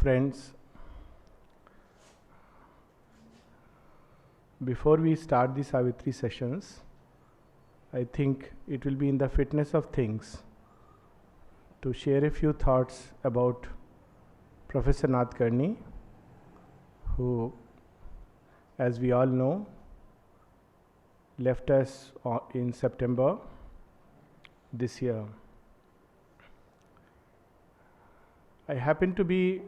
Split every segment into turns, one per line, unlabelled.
Friends, before we start the Savitri sessions, I think it will be in the fitness of things to share a few thoughts about Professor Nadkarni, who, as we all know, left us in September this year. I happened to be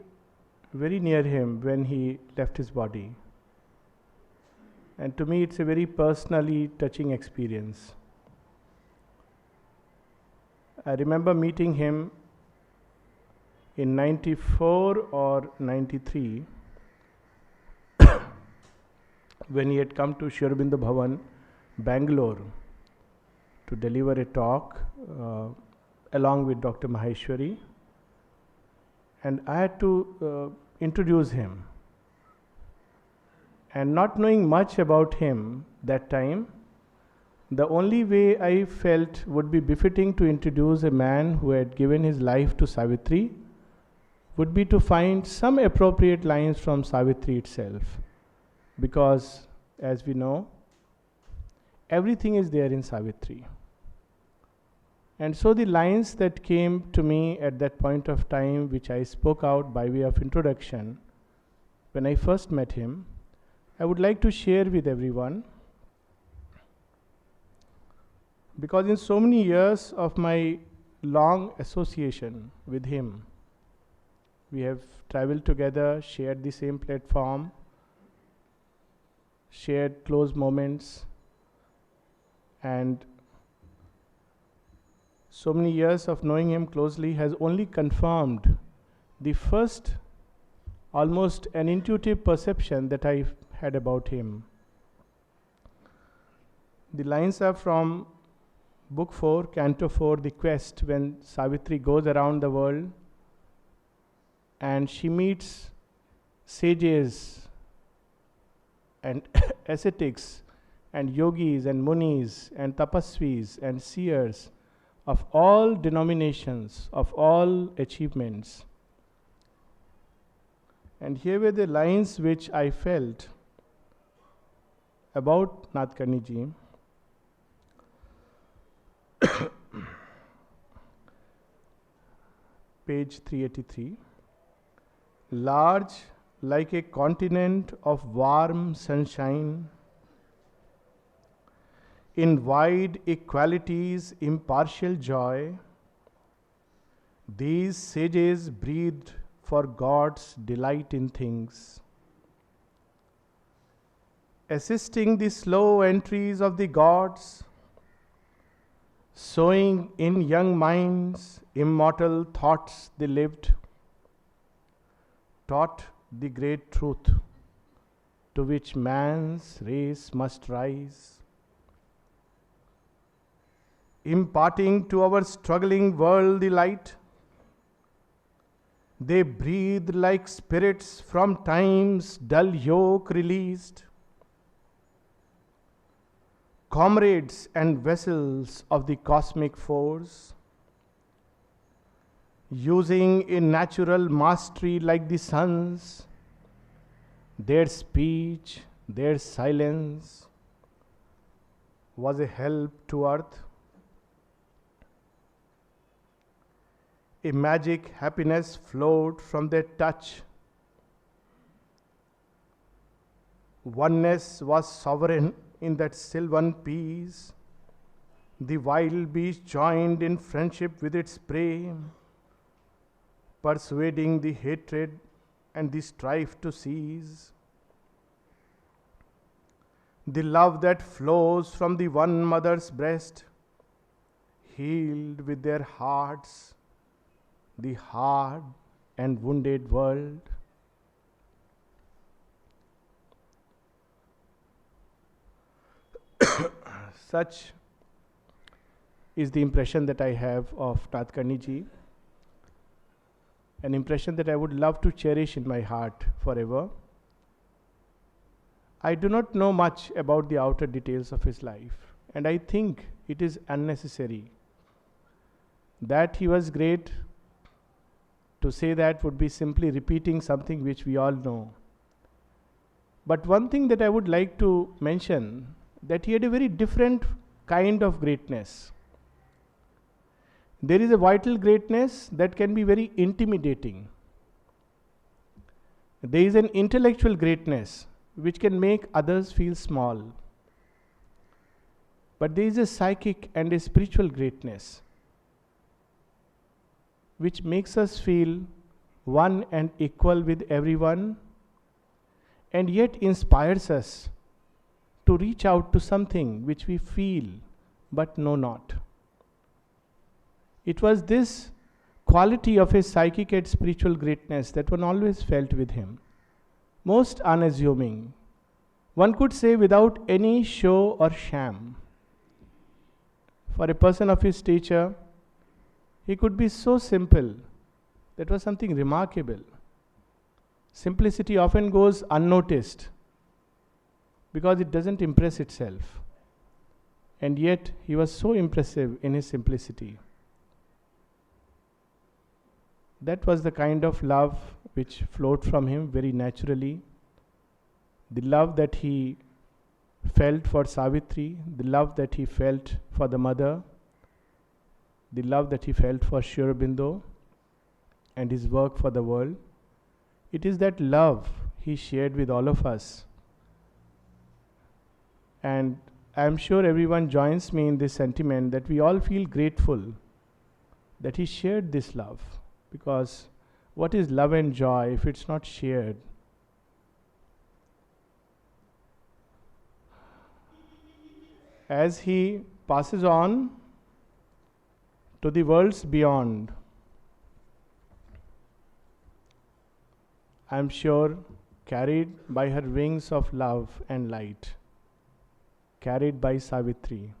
very near him when he left his body. And to me, it's a very personally touching experience. I remember meeting him in 94 or 93 when he had come to Aurobindo Bhavan, Bangalore, to deliver a talk along with Dr. Maheshwari. And I had to introduce him. And not knowing much about him that time, the only way I felt would be befitting to introduce a man who had given his life to Savitri would be to find some appropriate lines from Savitri itself. Because, as we know, everything is there in Savitri. And so the lines that came to me at that point of time, which I spoke out by way of introduction, when I first met him, I would like to share with everyone. Because in so many years of my long association with him, we have traveled together, shared the same platform, shared close moments, and so many years of knowing him closely has only confirmed the first, almost an intuitive perception that I had about him. The lines are from Book 4, Canto 4, The Quest, when Savitri goes around the world and she meets sages and ascetics and yogis and munis and tapasvis and seers of all denominations, of all achievements. And here were the lines which I felt about Nadkarni ji. Page 383. Large like a continent of warm sunshine, in wide equality's impartial joy, these sages breathed for God's delight in things, assisting the slow entries of the gods, sowing in young minds immortal thoughts they lived, taught the great truth to which man's race must rise, imparting to our struggling world the light. They breathe like spirits from time's dull yoke released, comrades and vessels of the cosmic force, using a natural mastery like the suns, their speech, their silence was a help to earth. A magic happiness flowed from their touch. Oneness was sovereign in that sylvan peace. The wild beast joined in friendship with its prey, persuading the hatred and the strife to cease. The love that flows from the one mother's breast healed with their hearts the hard and wounded world. Such is the impression that I have of Nadkarni ji, an impression that I would love to cherish in my heart forever. I do not know much about the outer details of his life, and I think it is unnecessary. That he was great, To say that would be simply repeating something which we all know. But one thing that I would like to mention, that he had a very different kind of greatness. There is a vital greatness that can be very intimidating. There is an intellectual greatness which can make others feel small. But there is a psychic and a spiritual greatness which makes us feel one and equal with everyone, and yet inspires us to reach out to something which we feel but know not. It was this quality of his psychic and spiritual greatness that one always felt with him. Most unassuming, one could say without any show or sham. For a person of his stature, he could be so simple. That was something remarkable. Simplicity often goes unnoticed because it doesn't impress itself. And yet, he was so impressive in his simplicity. That was the kind of love which flowed from him very naturally. The love that he felt for Savitri, the love that he felt for the mother, the love that he felt for Aurobindo and his work for the world. It is that love he shared with all of us. And I am sure everyone joins me in this sentiment that we all feel grateful that he shared this love. Because what is love and joy if it's not shared? As he passes on to the worlds beyond, I am sure carried by her wings of love and light, carried by Savitri,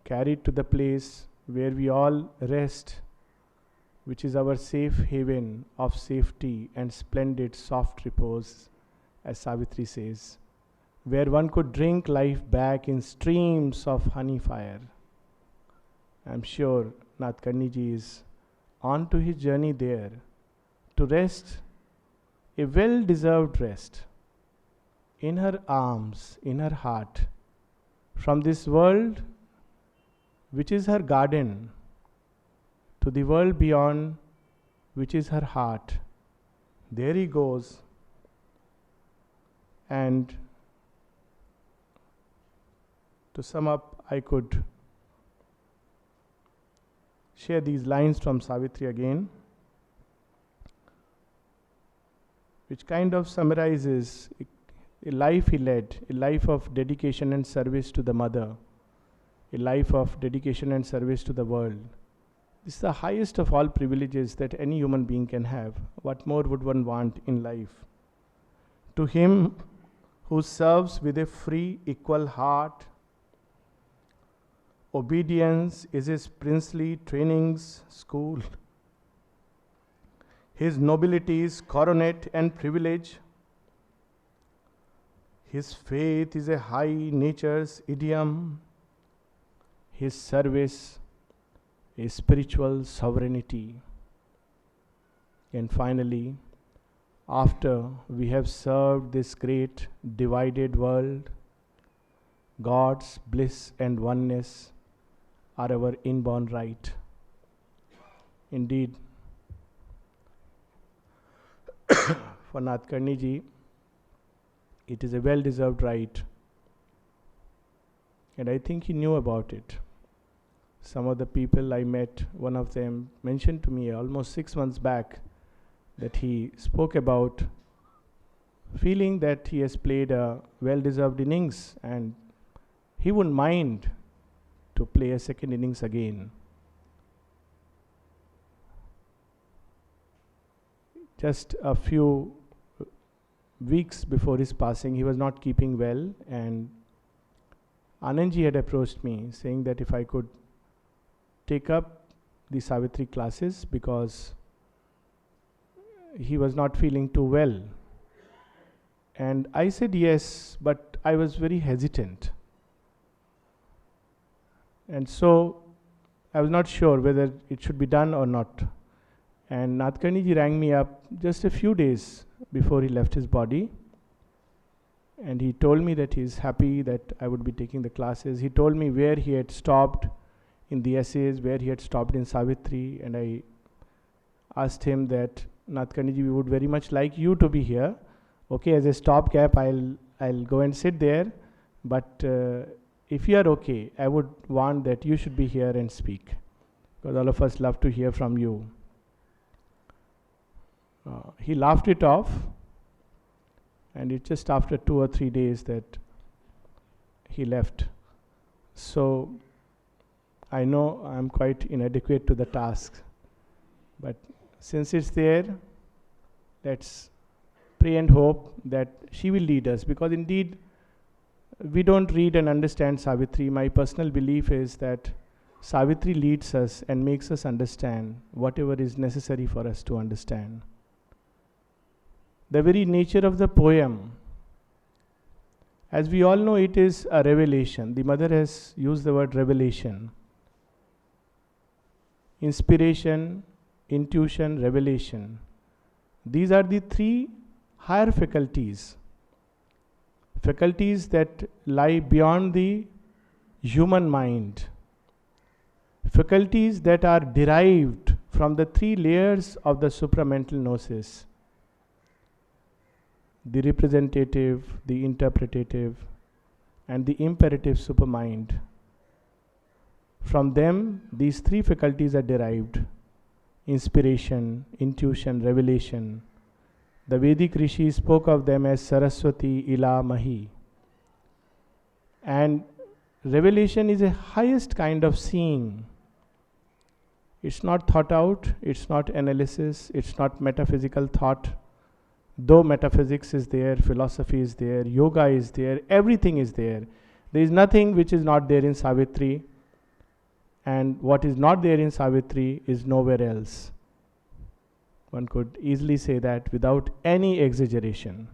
carried to the place where we all rest, which is our safe haven of safety and splendid soft repose, as Savitri says, where one could drink life back in streams of honey fire. I am sure Nathkarniji is on to his journey there to rest, a well-deserved rest, in her arms, in her heart, from this world which is her garden, to the world beyond, which is her heart. There he goes, and to sum up, I could share these lines from Savitri again, which kind of summarizes a life he led, a life of dedication and service to the mother, a life of dedication and service to the world. This is the highest of all privileges that any human being can have. What more would one want in life? To him who serves with a free, equal heart, obedience is his princely training's school. His nobility is coronet and privilege. His faith is a high nature's idiom. His service a spiritual sovereignty. And finally, after we have served this great divided world, God's bliss and oneness are our inborn right. Indeed, for Nathkarniji, it is a well-deserved right. And I think he knew about it. Some of the people I met, one of them mentioned to me almost 6 months back that he spoke about feeling that he has played a well-deserved innings and he wouldn't mind to play a second innings again. Just a few weeks before his passing, he was not keeping well, and Anandji had approached me saying that if I could take up the Savitri classes because he was not feeling too well. And I said yes, but I was very hesitant. And so I was not sure whether it should be done or not. And Nathkani ji rang me up just a few days before he left his body. And he told me that he's happy that I would be taking the classes. He told me where he had stopped in the essays, where he had stopped in Savitri. And I asked him that, Nathkani ji, we would very much like you to be here. Okay, as a stopgap, I'll go and sit there. But if you are okay, I would want that you should be here and speak. Because all of us love to hear from you. He laughed it off. And it's just after 2 or 3 days that he left. So I know I'm quite inadequate to the task. But since it's there, let's pray and hope that she will lead us. Because indeed, we don't read and understand Savitri. My personal belief is that Savitri leads us and makes us understand whatever is necessary for us to understand. The very nature of the poem, as we all know, it is a revelation. The mother has used the word revelation. Inspiration, intuition, revelation. These are the 3 higher faculties. Faculties that lie beyond the human mind. Faculties that are derived from the 3 layers of the supramental gnosis. The representative, the interpretative, and the imperative supermind. From them, these 3 faculties are derived. Inspiration, intuition, revelation. The Vedic rishis spoke of them as Saraswati, Ila, Mahi. And revelation is a highest kind of seeing. It's not thought out, it's not analysis, it's not metaphysical thought. Though metaphysics is there, philosophy is there, yoga is there, everything is there. There is nothing which is not there in Savitri, and what is not there in Savitri is nowhere else. One could easily say that without any exaggeration.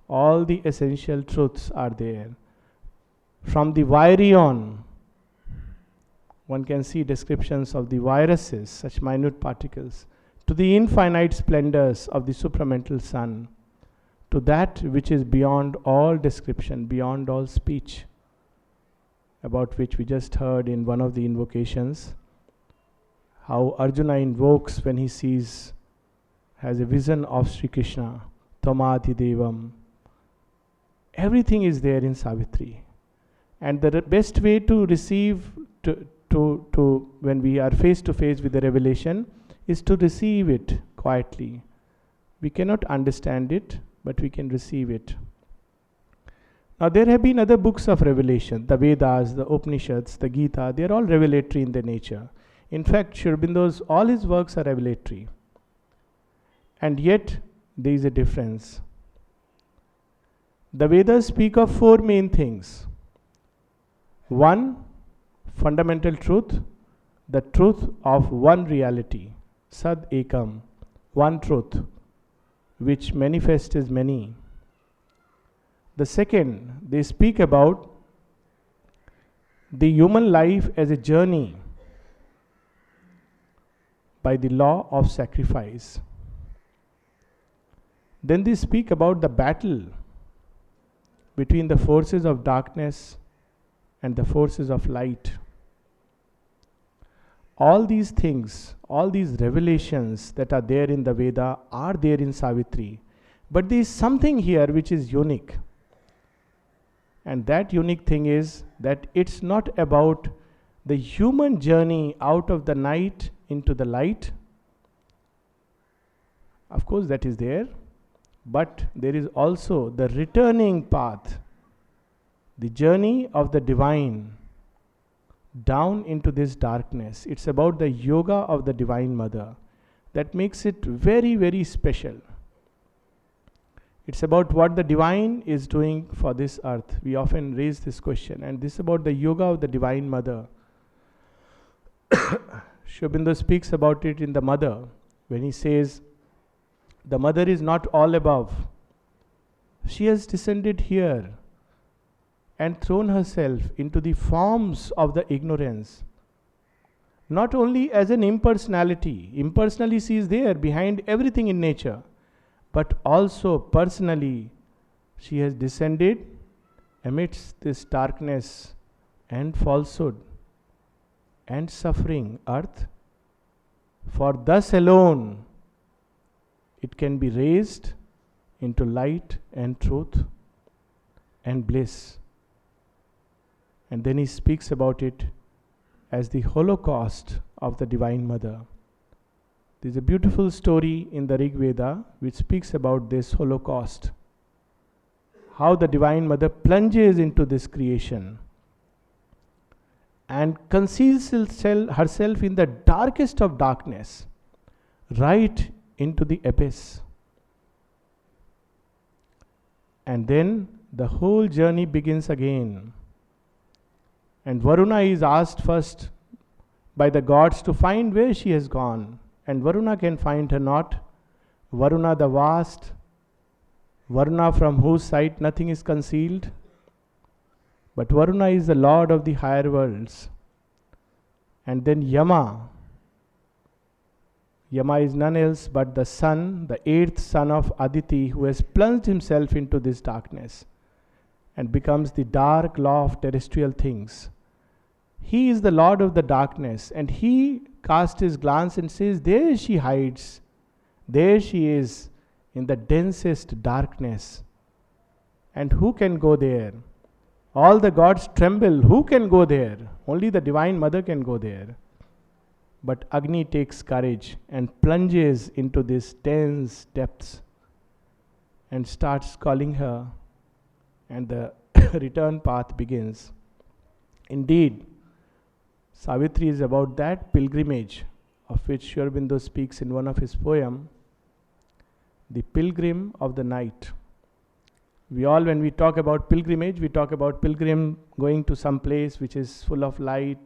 All the essential truths are there. From the virion, one can see descriptions of the viruses, such minute particles, to the infinite splendors of the supramental sun, to that which is beyond all description, beyond all speech, about which we just heard in one of the invocations, how Arjuna invokes when he has a vision of Sri Krishna, Tamati Devam. Everything is there in Savitri. And the best way to receive, when we are face to face with the revelation, is to receive it quietly. We cannot understand it, but we can receive it. Now there have been other books of revelation, the Vedas, the Upanishads, the Gita, they are all revelatory in their nature. In fact, Aurobindo's, all his works are revelatory. And yet, there is a difference. The Vedas speak of 4 main things. 1, fundamental truth, the truth of one reality. Sad Ekam, one truth, which manifests as many. The second, they speak about the human life as a journey by the law of sacrifice. Then they speak about the battle between the forces of darkness and the forces of light. All these things, all these revelations that are there in the Veda are there in Savitri. But there is something here which is unique. And that unique thing is that it's not about the human journey out of the night into the light. Of course, that is there. But there is also the returning path, the journey of the divine down into this darkness. It's about the yoga of the Divine Mother that makes it very, very special. It's about what the divine is doing for this earth. We often raise this question, and this is about the yoga of the Divine Mother. Aurobindo speaks about it in the Mother when he says, the Mother is not all above. She has descended here and thrown herself into the forms of the ignorance. not only as an impersonality, impersonally she is there behind everything in nature, but also personally she has descended amidst this darkness and falsehood and suffering earth, for thus alone it can be raised into light and truth and bliss. And then he speaks about it as the Holocaust of the Divine Mother. There is a beautiful story in the Rig Veda which speaks about this Holocaust, how the Divine Mother plunges into this creation and conceals herself in the darkest of darkness, right into the abyss. And then the whole journey begins again. And Varuna is asked first by the gods to find where she has gone. And Varuna can find her not. Varuna the vast, Varuna from whose sight nothing is concealed. But Varuna is the lord of the higher worlds. And then Yama. Yama is none else but the son, the eighth son of Aditi, who has plunged himself into this darkness and becomes the dark law of terrestrial things. He is the lord of the darkness, and he casts his glance and says, there she hides, there she is in the densest darkness. And who can go there? All the gods tremble. Who can go there? Only the Divine Mother can go there. But Agni takes courage and plunges into these dense depths and starts calling her, and the return path begins. Indeed, Savitri is about that pilgrimage of which Aurobindo speaks in one of his poems, the pilgrim of the night. We all, when we talk about pilgrimage, we talk about pilgrim going to some place which is full of light.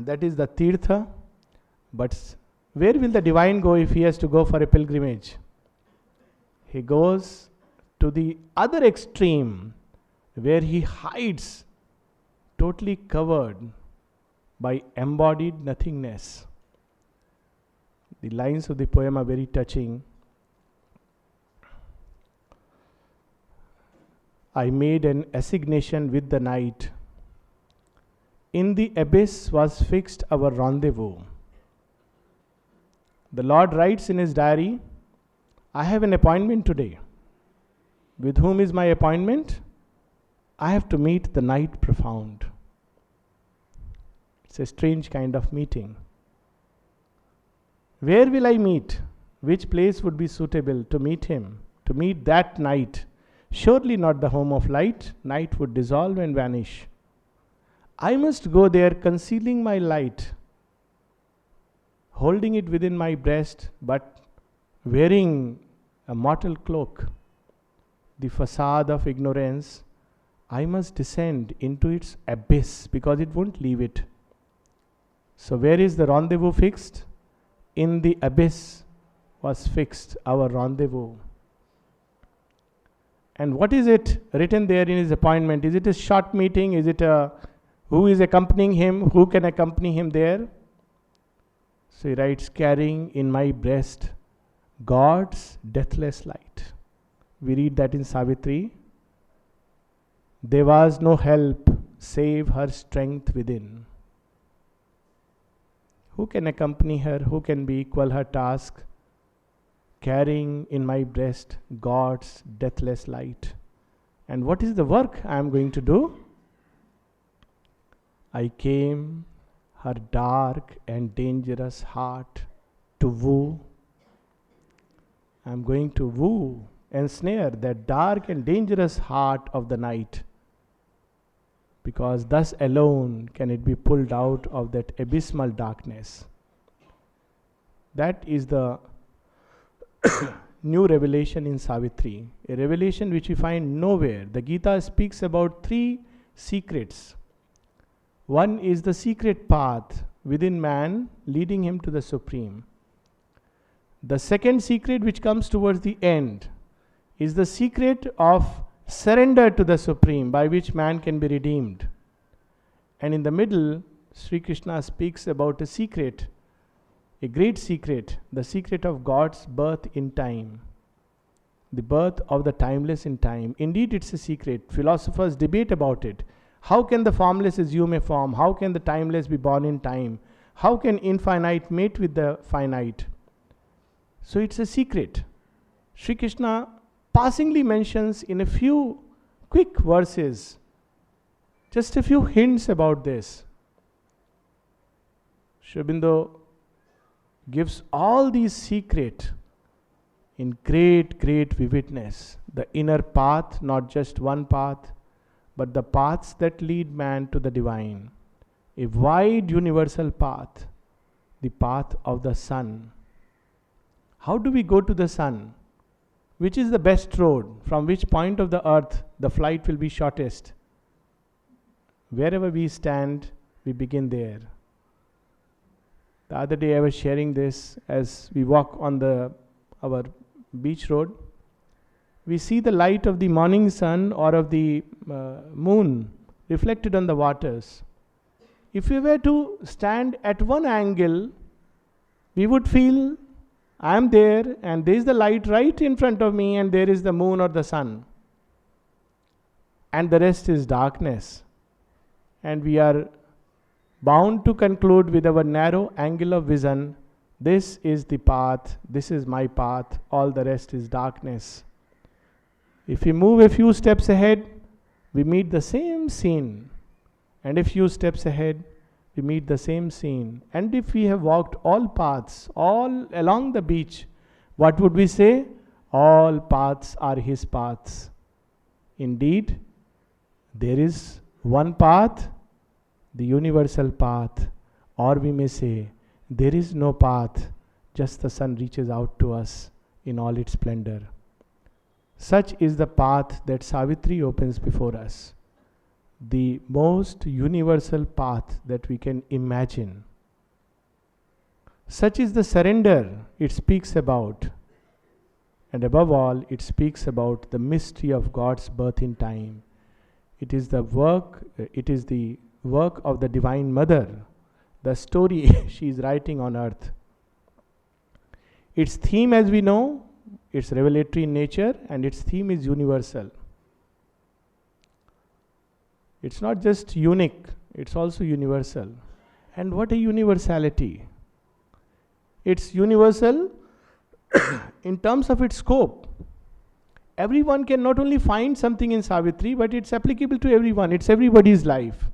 That is the Tirtha. But where will the divine go if he has to go for a pilgrimage? He goes to the other extreme, where he hides, totally covered by embodied nothingness. The lines of the poem are very touching. I made an assignation with the night. In the abyss was fixed our rendezvous. The Lord writes in his diary, I have an appointment today. With whom is my appointment? I have to meet the night profound. It's a strange kind of meeting. Where will I meet? Which place would be suitable to meet him? To meet that night? Surely not the home of light. Night would dissolve and vanish. I must go there concealing my light, holding it within my breast, but wearing a mortal cloak, the facade of ignorance. I must descend into its abyss because it won't leave it. So where is the rendezvous fixed? In the abyss was fixed our rendezvous. And what is it written there in his appointment? Is it a short meeting? Is it a who is accompanying him? Who can accompany him there? So he writes, carrying in my breast God's deathless light. We read that in Savitri. There was no help save her strength within. Who can accompany her? Who can be equal her task? Carrying in my breast God's deathless light. And what is the work I am going to do? I came her dark and dangerous heart to woo. I am going to woo, ensnare that dark and dangerous heart of the night, because thus alone can it be pulled out of that abysmal darkness. That is the new revelation in Savitri, a revelation which we find nowhere. The Gita speaks about 3 secrets. One is the secret path within man leading him to the Supreme. The second secret, which comes towards the end, is the secret of surrender to the Supreme, by which man can be redeemed. And in the middle, Sri Krishna speaks about a secret, a great secret, the secret of God's birth in time, the birth of the timeless in time. Indeed, it's a secret. Philosophers debate about it. How can the formless assume a form? How can the timeless be born in time? How can infinite mate with the finite? So it's a secret. Sri Krishna passingly mentions in a few quick verses just a few hints about this. Aurobindo gives all these secrets in great, great vividness. The inner path, not just one path, but the paths that lead man to the divine. A wide universal path, the path of the sun. How do we go to the sun? Which is the best road? From which point of the earth the flight will be shortest? Wherever we stand, we begin there. The other day I was sharing this as we walk on our beach road. We see the light of the morning sun or of the moon reflected on the waters. If we were to stand at one angle, we would feel I am there and there is the light right in front of me and there is the moon or the sun. And the rest is darkness. And we are bound to conclude with our narrow angle of vision, this is the path, this is my path, all the rest is darkness. If we move a few steps ahead, we meet the same scene. And a few steps ahead, we meet the same scene. And if we have walked all paths, all along the beach, what would we say? All paths are his paths. Indeed, there is one path, the universal path, or we may say, there is no path, just the sun reaches out to us in all its splendor. Such is the path that Savitri opens before us, the most universal path that we can imagine. Such is the surrender it speaks about, and above all, it speaks about the mystery of God's birth in time. It is the work of the Divine Mother, the story she is writing on earth. Its theme, as we know, it's revelatory in nature and its theme is universal. It's not just unique, it's also universal. And what a universality! It's universal in terms of its scope. Everyone can not only find something in Savitri, but it's applicable to everyone. It's everybody's life.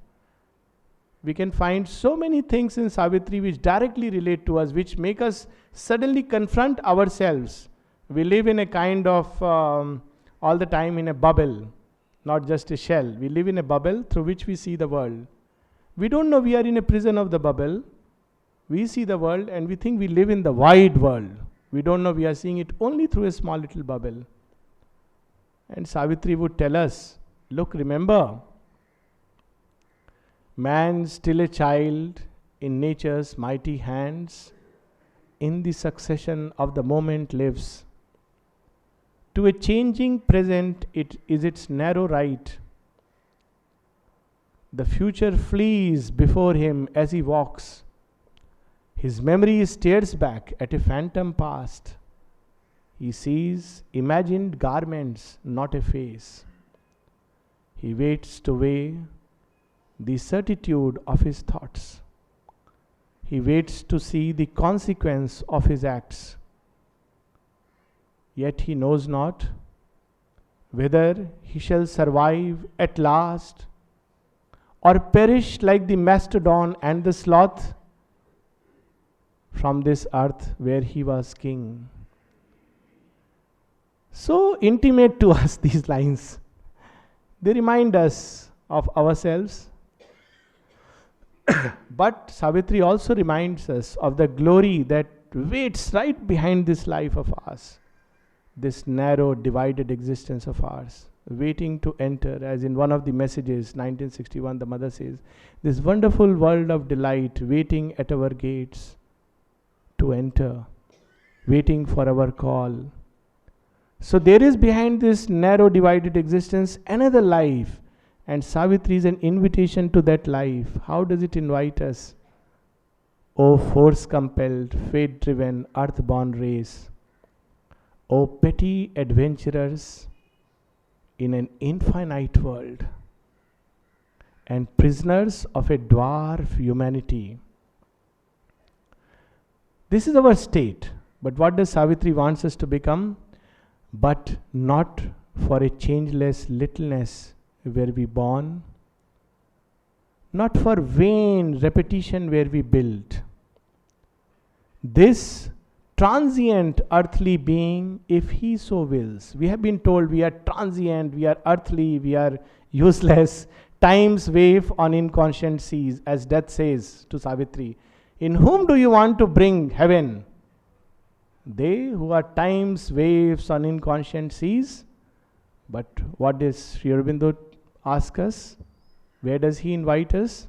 We can find so many things in Savitri which directly relate to us, which make us suddenly confront ourselves. We live in a kind of, all the time in a bubble, not just a shell. We live in a bubble through which we see the world. We don't know we are in a prison of the bubble. We see the world and we think we live in the wide world. We don't know we are seeing it only through a small little bubble. And Savitri would tell us, look, remember, man still a child in nature's mighty hands, in the succession of the moment lives. To a changing present it is its narrow right. The future flees before him as he walks. His memory stares back at a phantom past. He sees imagined garments, not a face. He waits to weigh the certitude of his thoughts. He waits to see the consequence of his acts. Yet he knows not whether he shall survive at last or perish like the mastodon and the sloth from this earth where he was king. So intimate to us, these lines. They remind us of ourselves. But Savitri also reminds us of the glory that waits right behind this life of ours, this narrow, divided existence of ours, waiting to enter. As in one of the messages, 1961, the mother says, this wonderful world of delight waiting at our gates to enter, waiting for our call. So there is behind this narrow, divided existence another life, And Savitri is an invitation to that life. How does it invite us? O force-compelled, fate-driven, earth-born race, O petty adventurers in an infinite world, and prisoners of a dwarf humanity. This is our state. But what does Savitri wants us to become? But not for a changeless littleness where we born, not for vain repetition where we build. This transient earthly being, if he so wills. We have been told we are transient, we are earthly, we are useless. Time's wave on inconscient seas, as death says to Savitri. In whom do you want to bring heaven? They who are time's waves on inconscient seas. But what does Sri Aurobindo ask us? Where does he invite us?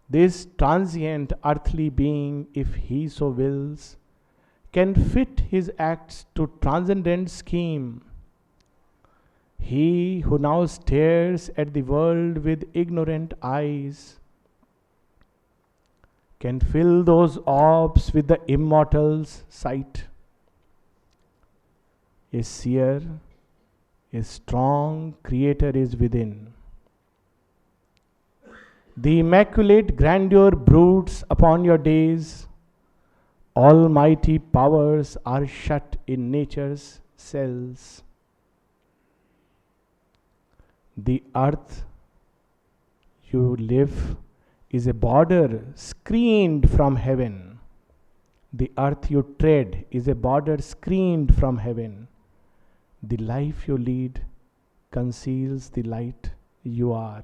This transient earthly being, if he so wills, can fit his acts to transcendent scheme. He who now stares at the world with ignorant eyes can fill those orbs with the immortal's sight. A seer, a strong creator is within. The immaculate grandeur broods upon your days. Almighty powers are shut in nature's cells. The earth you live is a border screened from heaven. The earth you tread is a border screened from heaven. The life you lead conceals the light you are.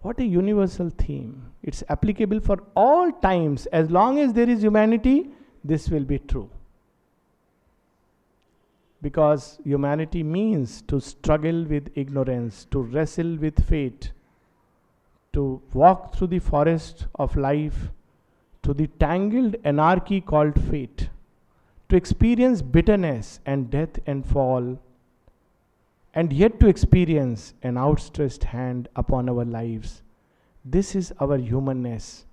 What a universal theme. It's applicable for all times. As long as there is humanity, this will be true. Because humanity means to struggle with ignorance, to wrestle with fate, to walk through the forest of life, to the tangled anarchy called fate, to experience bitterness and death and fall, and yet to experience an outstretched hand upon our lives. This is our humanness.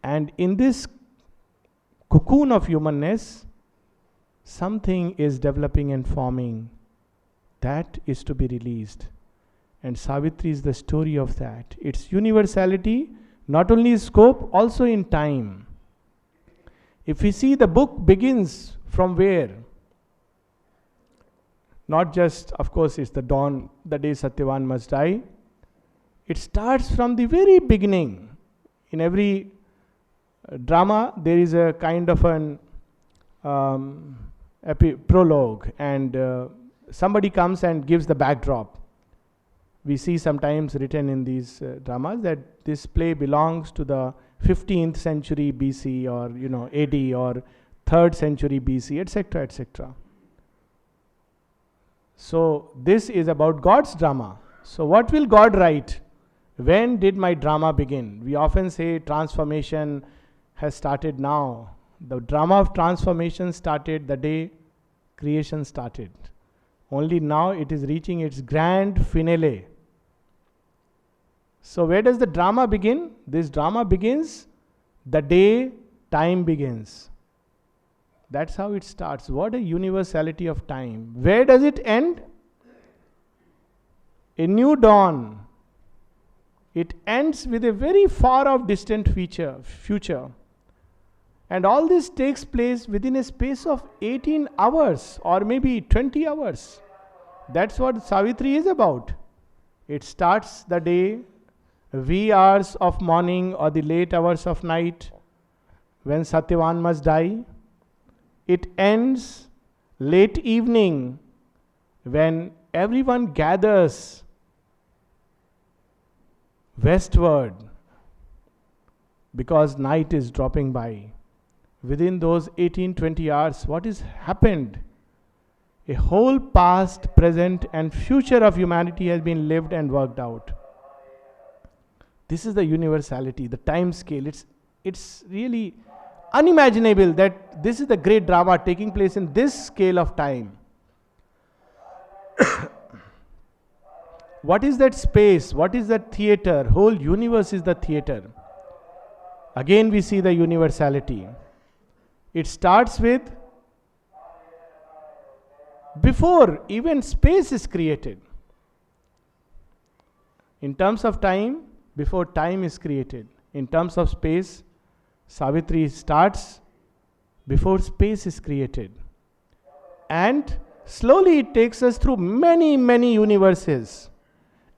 And in this cocoon of humanness, something is developing and forming. That is to be released. And Savitri is the story of that. Its universality, not only in scope, also in time. If we see, the book begins from where? Not just, of course, it's the dawn, the day Satyavan must die. It starts from the very beginning. In every drama, there is a kind of an prologue, and somebody comes and gives the backdrop. We see sometimes written in these dramas that this play belongs to the 15th century BC, or AD, or 3rd century BC, etc., etc. So this is about God's drama. So what will God write? When did my drama begin? We often say transformation has started now. The drama of transformation started the day creation started. Only now it is reaching its grand finale. So where does the drama begin? This drama begins the day time begins. That's how it starts. What a universality of time. Where does it end? A new dawn. It ends with a very far off distant future. And all this takes place within a space of 18 hours or maybe 20 hours. That's what Savitri is about. It starts the day, wee hours of morning or the late hours of night, when Satyavan must die. It ends late evening, when everyone gathers westward because night is dropping by. Within those 18-20 hours, what has happened? A whole past, present, and future of humanity has been lived and worked out. This is the universality, the time scale. It's really unimaginable that this is the great drama taking place in this scale of time. What is that space? What is that theater? Whole universe is the theater. Again we see the universality. It starts with before even space is created. In terms of time, before time is created. In terms of space, Savitri starts before space is created. And slowly it takes us through many, many universes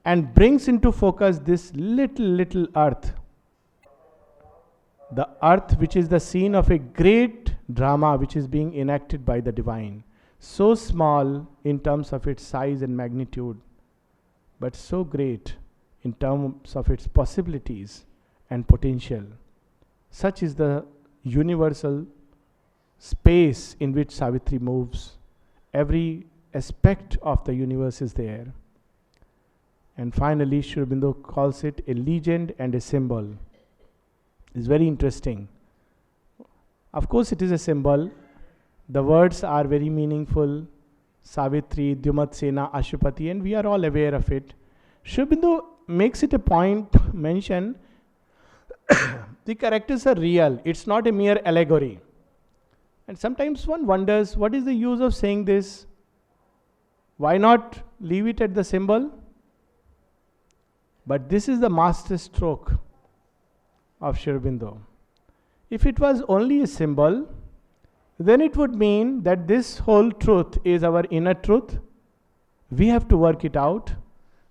and brings into focus this little earth. The earth which is the scene of a great drama which is being enacted by the divine. So small in terms of its size and magnitude, but so great in terms of its possibilities and potential. Such is the universal space in which Savitri moves. Every aspect of the universe is there. And finally, Aurobindo calls it a legend and a symbol. It's very interesting. Of course, it is a symbol. The words are very meaningful. Savitri, Dyumatsena, Ashupati, and we are all aware of it. Aurobindo makes it a point to mention the characters are real. It's not a mere allegory. And sometimes one wonders, what is the use of saying this? Why not leave it at the symbol? But this is the master stroke of Aurobindo. If it was only a symbol, then it would mean that this whole truth is our inner truth. We have to work it out.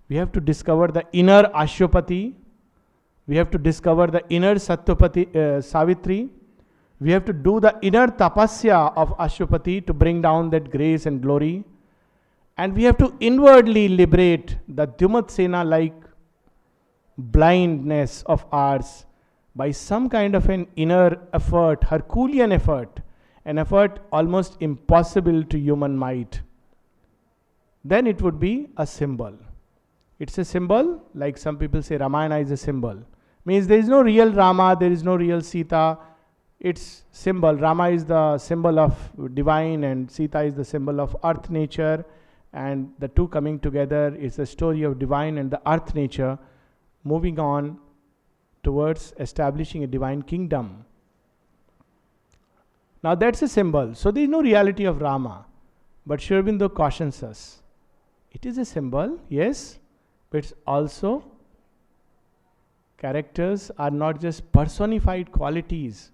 We have to discover the inner Ashupati. We have to discover the inner Savitri. We have to do the inner tapasya of Ashupati to bring down that grace and glory. And we have to inwardly liberate the Dyumatsena-like blindness of ours by some kind of an inner effort, Herculean effort, an effort almost impossible to human might. Then it would be a symbol. It's a symbol, like some people say Ramayana is a symbol. Means there is no real Rama, there is no real Sita. It's symbol. Rama is the symbol of divine and Sita is the symbol of earth nature. And the two coming together is the story of divine and the earth nature moving on towards establishing a divine kingdom. Now that's a symbol. So there is no reality of Rama. But Aurobindo cautions us. It is a symbol, yes, but it's also characters are not just personified qualities,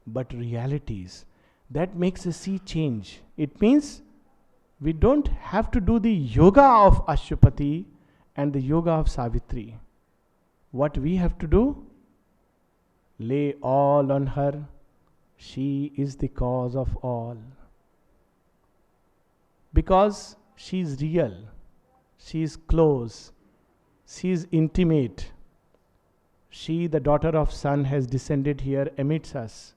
but realities. That makes a sea change. It means we don't have to do the yoga of Ashupati and the yoga of Savitri. What we have to do? Lay all on her. She is the cause of all. Because she is real. She is close. She is intimate. She, the daughter of sun, has descended here amidst us.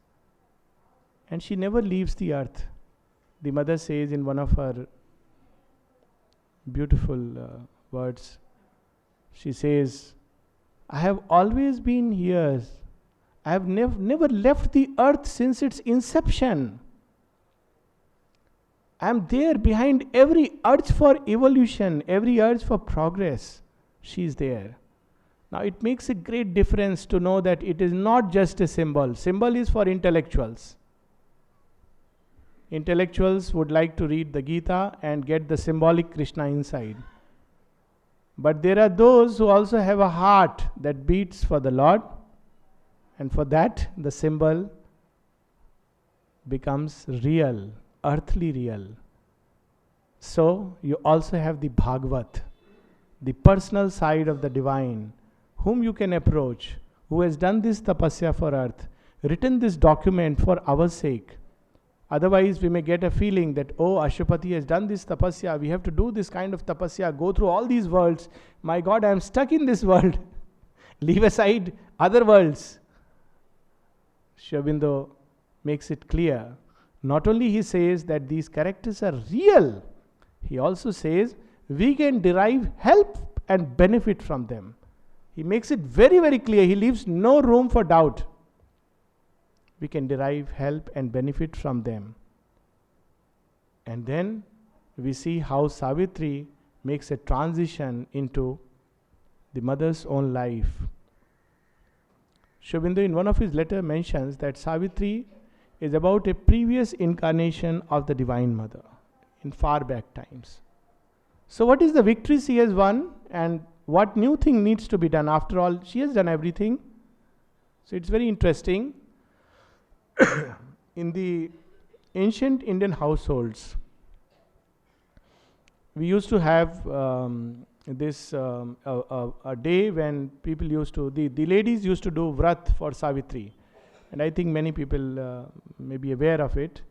And she never leaves the earth. The mother says in one of her beautiful words, she says, I have always been here. I have never left the earth since its inception. I am there behind every urge for evolution, every urge for progress. She is there. Now it makes a great difference to know that it is not just a symbol. Symbol is for intellectuals. Intellectuals would like to read the Gita and get the symbolic Krishna inside. But there are those who also have a heart that beats for the Lord, and for that the symbol becomes real, earthly real. So you also have the Bhagavat, the personal side of the divine, whom you can approach, who has done this tapasya for earth, written this document for our sake. Otherwise, we may get a feeling that, oh, Ashupati has done this tapasya, we have to do this kind of tapasya, go through all these worlds. My God, I am stuck in this world. Leave aside other worlds. Aurobindo makes it clear. Not only he says that these characters are real, he also says we can derive help and benefit from them. He makes it very, very clear. He leaves no room for doubt. We can derive help and benefit from them. And then we see how Savitri makes a transition into the mother's own life. Aurobindo in one of his letters mentions that Savitri is about a previous incarnation of the Divine Mother in far back times. So what is the victory she has won, and what new thing needs to be done? After all, she has done everything. So it's very interesting. In the ancient Indian households, we used to have a day when people used to, the ladies used to do vrat for Savitri. And I think many people may be aware of it.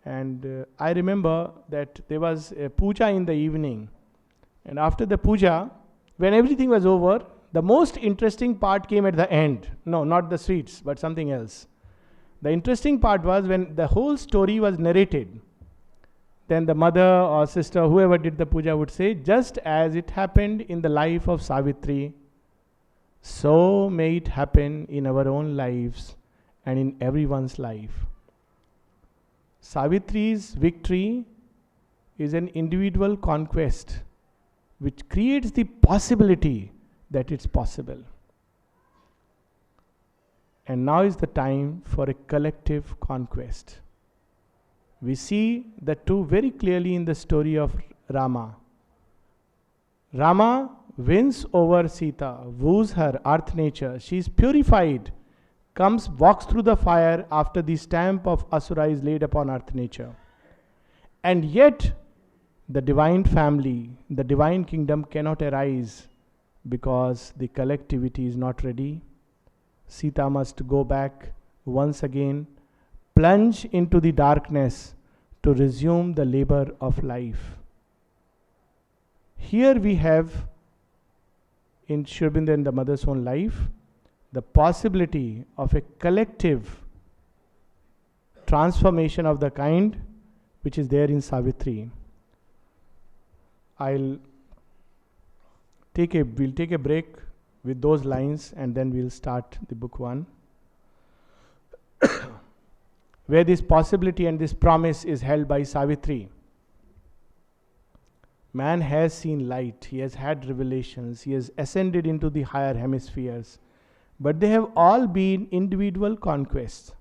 And I remember that there was a puja in the evening. And after the puja, when everything was over, the most interesting part came at the end. No, not the sweets, but something else. The interesting part was when the whole story was narrated. Then the mother or sister, whoever did the puja, would say, just as it happened in the life of Savitri, so may it happen in our own lives and in everyone's life. Savitri's victory is an individual conquest which creates the possibility that it's possible. And now is the time for a collective conquest. We see the two very clearly in the story of Rama. Rama wins over Sita, woos her, earth nature. She is purified, walks through the fire after the stamp of Asura is laid upon earth nature. And yet, the divine family, the divine kingdom cannot arise because the collectivity is not ready. Sita must go back once again, plunge into the darkness to resume the labor of life. Here we have, in Aurobindo and the mother's own life, the possibility of a collective transformation of the kind which is there in Savitri. We'll take a break with those lines, and then we'll start the book 1, where this possibility and this promise is held by Savitri. Man has seen light, he has had revelations, he has ascended into the higher hemispheres, but they have all been individual conquests.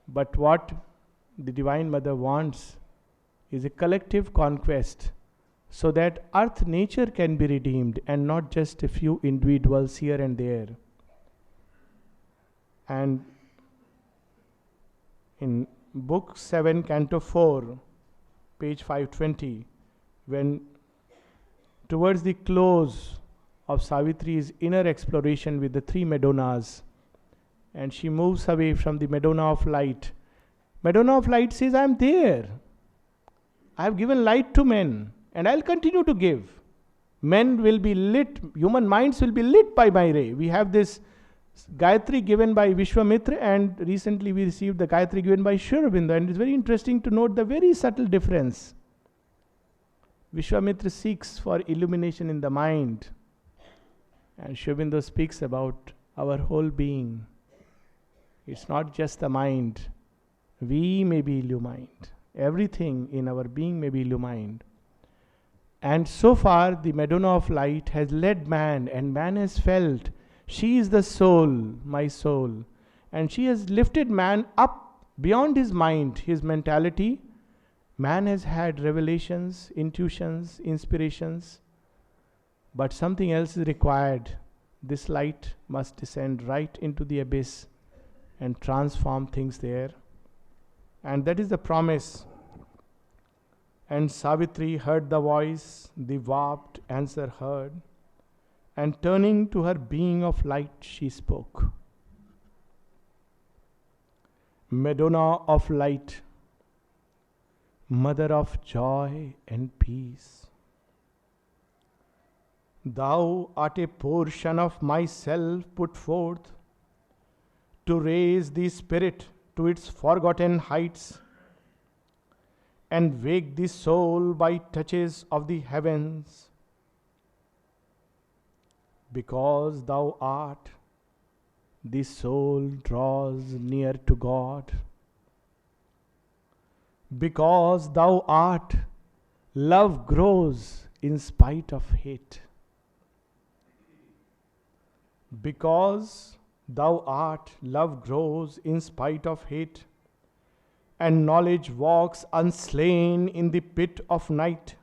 But what the Divine Mother wants is a collective conquest, so that earth nature can be redeemed and not just a few individuals here and there. And in book 7, canto 4, page 520, when towards the close of Savitri's inner exploration with the 3 Madonnas, and she moves away from the Madonna of Light. Madonna of Light says, I am there. I have given light to men, and I'll continue to give. Men will be lit, human minds will be lit by my ray. We have this Gayatri given by Vishwamitra, and recently we received the Gayatri given by Aurobindo, and it's very interesting to note the very subtle difference. Vishwamitra seeks for illumination in the mind, and Aurobindo speaks about our whole being. It's not just the mind. We may be illumined. Everything in our being may be illumined. And so far, the Madonna of Light has led man, and man has felt, she is the soul, my soul. And she has lifted man up beyond his mind, his mentality. Man has had revelations, intuitions, inspirations. But something else is required. This light must descend right into the abyss and transform things there. And that is the promise. And Savitri heard the voice, the warped answer heard, and turning to her being of light, she spoke. Madonna of Light, Mother of joy and peace, thou art a portion of myself put forth to raise the spirit to its forgotten heights and wake the soul by touches of the heavens. Because thou art, the soul draws near to God. Because thou art, love grows in spite of hate. Because thou art, love grows in spite of hate, and knowledge walks unslain in the pit of night.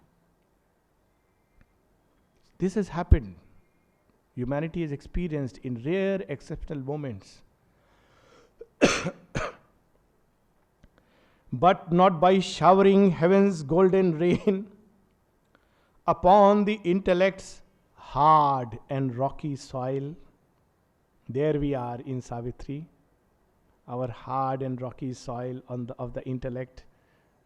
This has happened. Humanity has experienced in rare, exceptional moments. But not by showering heaven's golden rain upon the intellect's hard and rocky soil. There we are in Savitri, our hard and rocky soil of the intellect,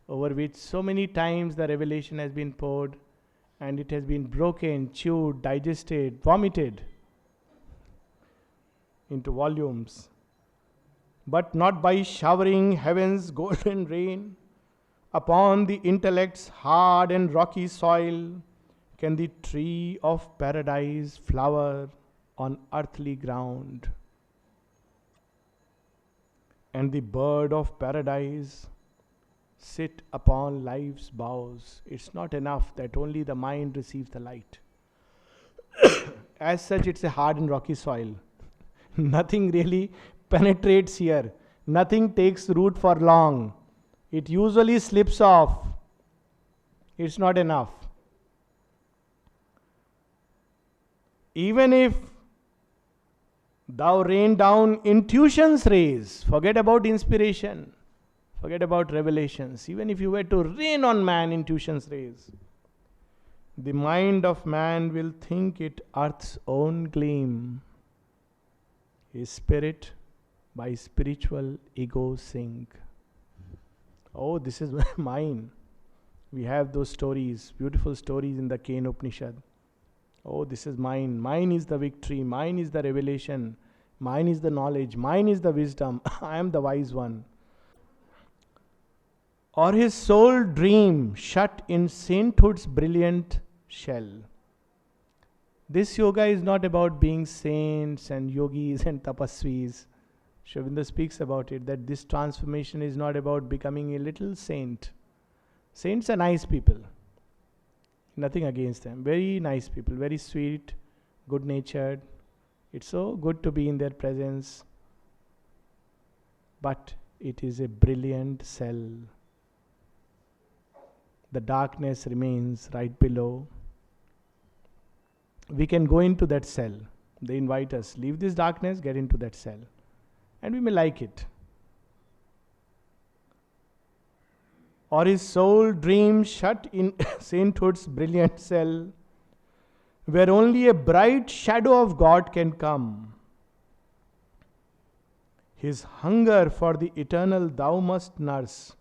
over which so many times the revelation has been poured, and it has been broken, chewed, digested, vomited into volumes. But not by showering heaven's golden rain upon the intellect's hard and rocky soil can the tree of paradise flower on earthly ground, and the bird of paradise sit upon life's boughs. It's not enough that only the mind receives the light. As such, it's a hard and rocky soil. Nothing really penetrates here. Nothing takes root for long. It usually slips off. It's not enough. Even if thou rain down intuition's rays, forget about inspiration, forget about revelations. Even if you were to rain on man intuition's rays, the mind of man will think it earth's own gleam. His spirit by spiritual ego sink. Oh, this is mine. We have those stories, beautiful stories in the Kena Upanishad. Oh, this is mine. Mine is the victory. Mine is the revelation. Mine is the knowledge. Mine is the wisdom. I am the wise one. Or his soul dream shut in sainthood's brilliant shell. This yoga is not about being saints and yogis and tapasvis. Sri Aurobindo speaks about it, that this transformation is not about becoming a little saint. Saints are nice people. Nothing against them. Very nice people, very sweet, good natured. It's so good to be in their presence. But it is a brilliant cell. The darkness remains right below. We can go into that cell. They invite us, leave this darkness, get into that cell. And we may like it. Or his soul dream shut in sainthood's brilliant cell, where only a bright shadow of God can come. His hunger for the eternal thou must nurse.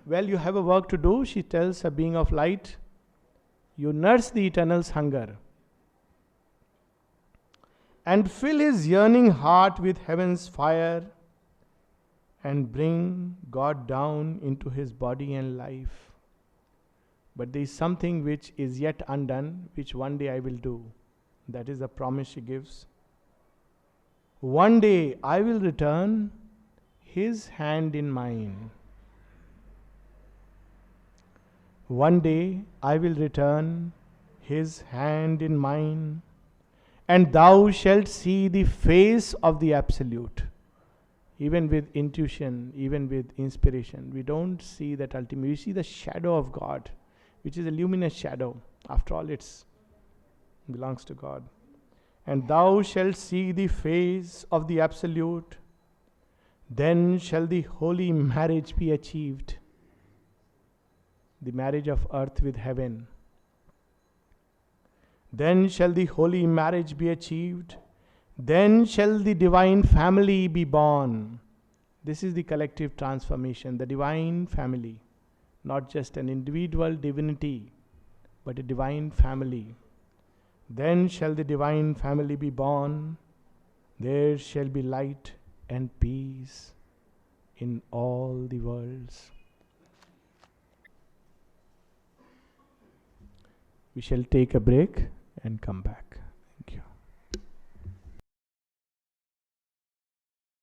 Well, you have a work to do, she tells a being of light. You nurse the eternal's hunger and fill his yearning heart with heaven's fire, and bring God down into his body and life. But there is something which is yet undone, which one day I will do. That is the promise she gives. One day I will return his hand in mine. One day I will return his hand in mine, and thou shalt see the face of the Absolute. Even with intuition, even with inspiration, we don't see that ultimate. We see the shadow of God, which is a luminous shadow. After all, it belongs to God. And thou shalt see the face of the Absolute. Then shall the holy marriage be achieved. The marriage of earth with heaven. Then shall the holy marriage be achieved. Then shall the divine family be born. This is the collective transformation, the divine family. Not just an individual divinity, but a divine family. Then shall the divine family be born. There shall be light and peace in all the worlds. We shall take a break and come back.